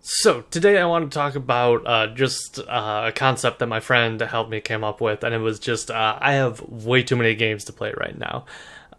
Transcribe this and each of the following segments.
So today I want to talk about just a concept that my friend helped me come up with, and it was just I have way too many games to play right now.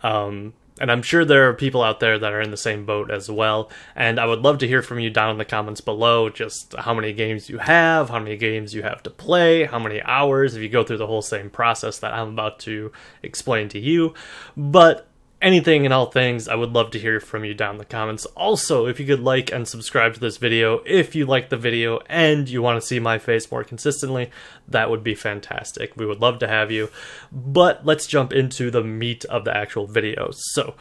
And I'm sure there are people out there that are in the same boat as well, and I would love to hear from you down in the comments below, just how many games you have, how many games you have to play, how many hours, if you go through the whole same process that I'm about to explain to you. But anything and all things, I would love to hear from you down in the comments. Also, if you could like and subscribe to this video if you like the video and you want to see my face more consistently, that would be fantastic. We would love to have you. But let's jump into the meat of the actual video. So,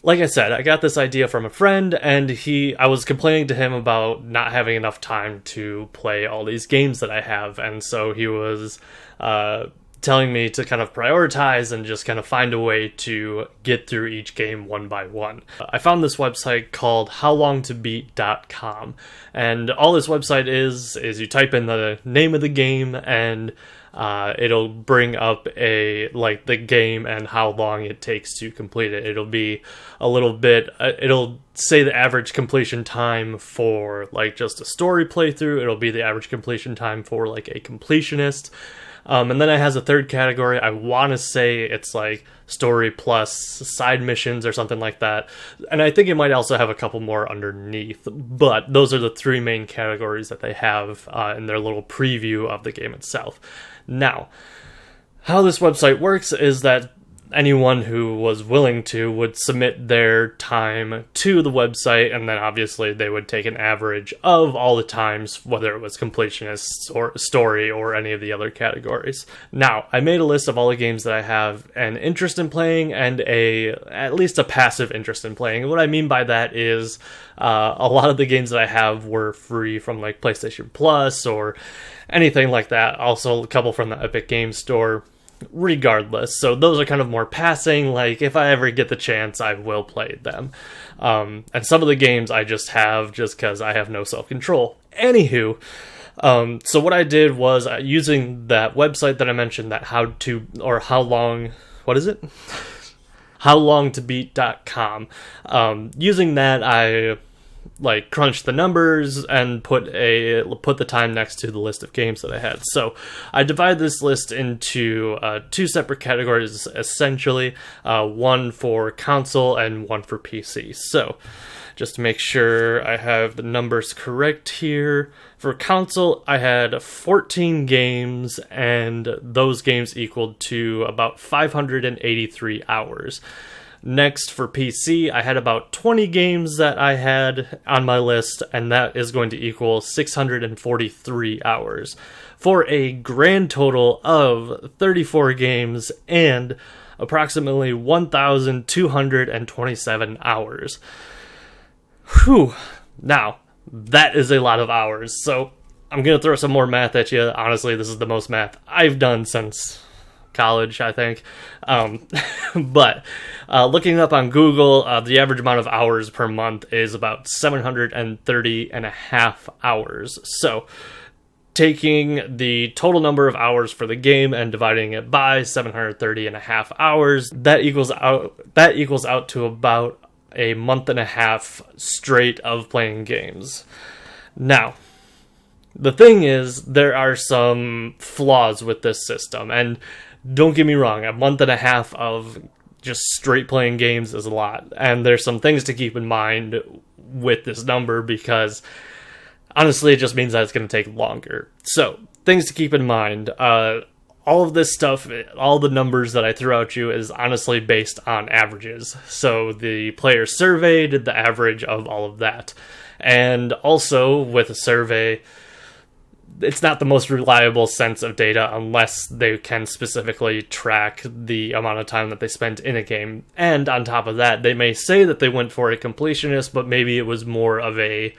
like I said, I got this idea from a friend, and I was complaining to him about not having enough time to play all these games that I have, and so he was telling me to kind of prioritize and just kind of find a way to get through each game one by one. I found this website called howlongtobeat.com, and all this website is you type in the name of the game, and it'll bring up the game and how long it takes to complete it. It'll be a little bit, it'll say the average completion time for like just a story playthrough. It'll be the average completion time for like a completionist. And then it has a third category. I want to say it's like story plus side missions or something like that. And I think it might also have a couple more underneath. But those are the three main categories that they have in their little preview of the game itself. Now, how this website works is that anyone who was willing to would submit their time to the website, and then obviously they would take an average of all the times, whether it was completionist or story or any of the other categories. Now, I made a list of all the games that I have an interest in playing and at least a passive interest in playing. And what I mean by that is a lot of the games that I have were free from like PlayStation Plus or anything like that. Also, a couple from the Epic Games Store. Regardless, so those are kind of more passing, like if I ever get the chance I will play them, and some of the games I just have just because I have no self-control. Anywho, so what I did was using that website that I mentioned, that howlongtobeat.com, using that I crunched the numbers and put the time next to the list of games that I had. So I divided this list into two separate categories, essentially, one for console and one for PC. So just to make sure I have the numbers correct here, for console I had 14 games, and those games equaled to about 583 hours. Next, for PC, I had about 20 games that I had on my list, and that is going to equal 643 hours, for a grand total of 34 games and approximately 1,227 hours. Whew. Now, that is a lot of hours, so I'm going to throw some more math at you. Honestly, this is the most math I've done since college, I think. But looking up on Google, the average amount of hours per month is about 730 and a half hours. So taking the total number of hours for the game and dividing it by 730 and a half hours, that equals out to about a month and a half straight of playing games. Now, the thing is, there are some flaws with this system, and don't get me wrong, a month and a half of just straight playing games is a lot, and there's some things to keep in mind with this number, because honestly it just means that it's going to take longer. So, things to keep in mind, all of this stuff, all the numbers that I threw at you is honestly based on averages. So the player survey did the average of all of that, and also with a survey, it's not the most reliable sense of data unless they can specifically track the amount of time that they spent in a game. And on top of that, they may say that they went for a completionist, but maybe it was more of a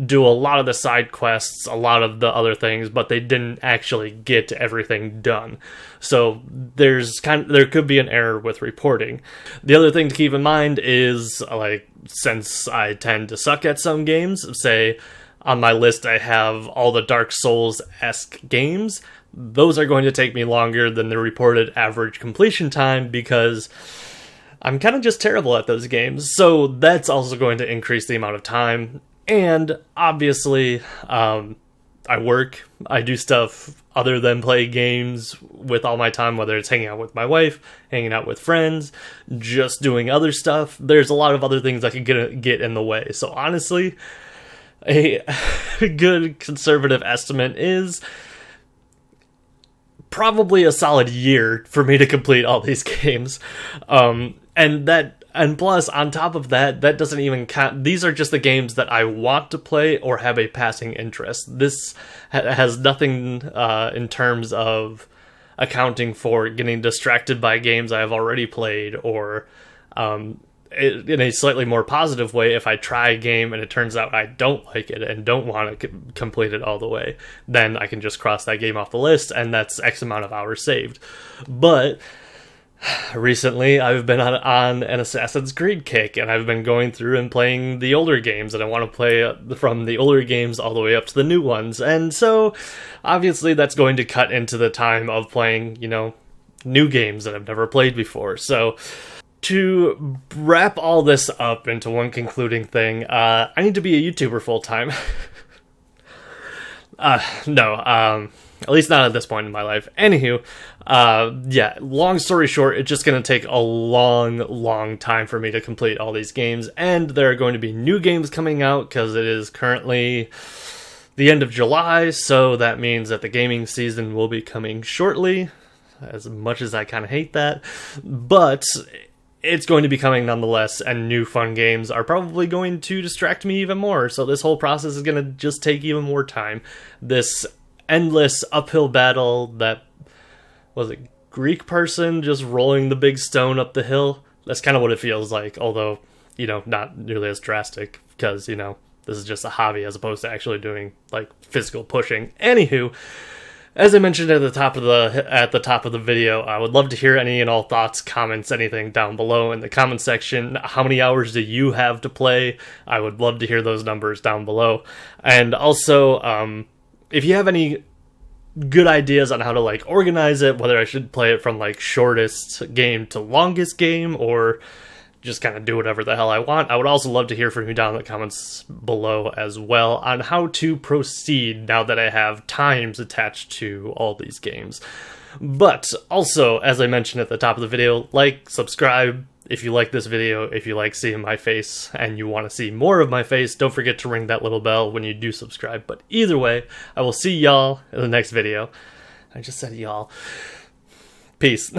do a lot of the side quests, a lot of the other things, but they didn't actually get everything done. So there could be an error with reporting. The other thing to keep in mind is, since I tend to suck at some games, say on my list I have all the Dark Souls-esque games, those are going to take me longer than the reported average completion time because I'm kind of just terrible at those games. So that's also going to increase the amount of time. And obviously, I work, I do stuff other than play games with all my time, whether it's hanging out with my wife, hanging out with friends, just doing other stuff. There's a lot of other things that can get in the way. So honestly, a good conservative estimate is probably a solid year for me to complete all these games. And plus, on top of that, that doesn't even count. These are just the games that I want to play or have a passing interest. This has nothing in terms of accounting for getting distracted by games I have already played, or in a slightly more positive way, if I try a game and it turns out I don't like it and don't want to complete it all the way, then I can just cross that game off the list, and that's X amount of hours saved. But recently, I've been on an Assassin's Creed kick, and I've been going through and playing the older games, and I want to play from the older games all the way up to the new ones. And so, obviously, that's going to cut into the time of playing, new games that I've never played before. So, to wrap all this up into one concluding thing, I need to be a YouTuber full-time. No, at least not at this point in my life. Anywho, yeah, long story short, it's just going to take a long time for me to complete all these games, and there are going to be new games coming out, because it is currently the end of July, so that means that the gaming season will be coming shortly, as much as I kind of hate that, but it's going to be coming nonetheless, and new fun games are probably going to distract me even more, so this whole process is going to just take even more time. This endless uphill battle that, was it Greek person just rolling the big stone up the hill? That's kind of what it feels like, although, not nearly as drastic, because, this is just a hobby as opposed to actually doing, physical pushing. Anywho, as I mentioned at the top of the video, I would love to hear any and all thoughts, comments, anything down below in the comment section. How many hours do you have to play? I would love to hear those numbers down below. And also, if you have any good ideas on how to organize it, whether I should play it from shortest game to longest game, or just kind of do whatever the hell I want, I would also love to hear from you down in the comments below as well on how to proceed now that I have times attached to all these games. But also, as I mentioned at the top of the video, subscribe if you like this video, if you like seeing my face and you want to see more of my face. Don't forget to ring that little bell when you do subscribe. But either way, I will see y'all in the next video. I just said y'all. Peace.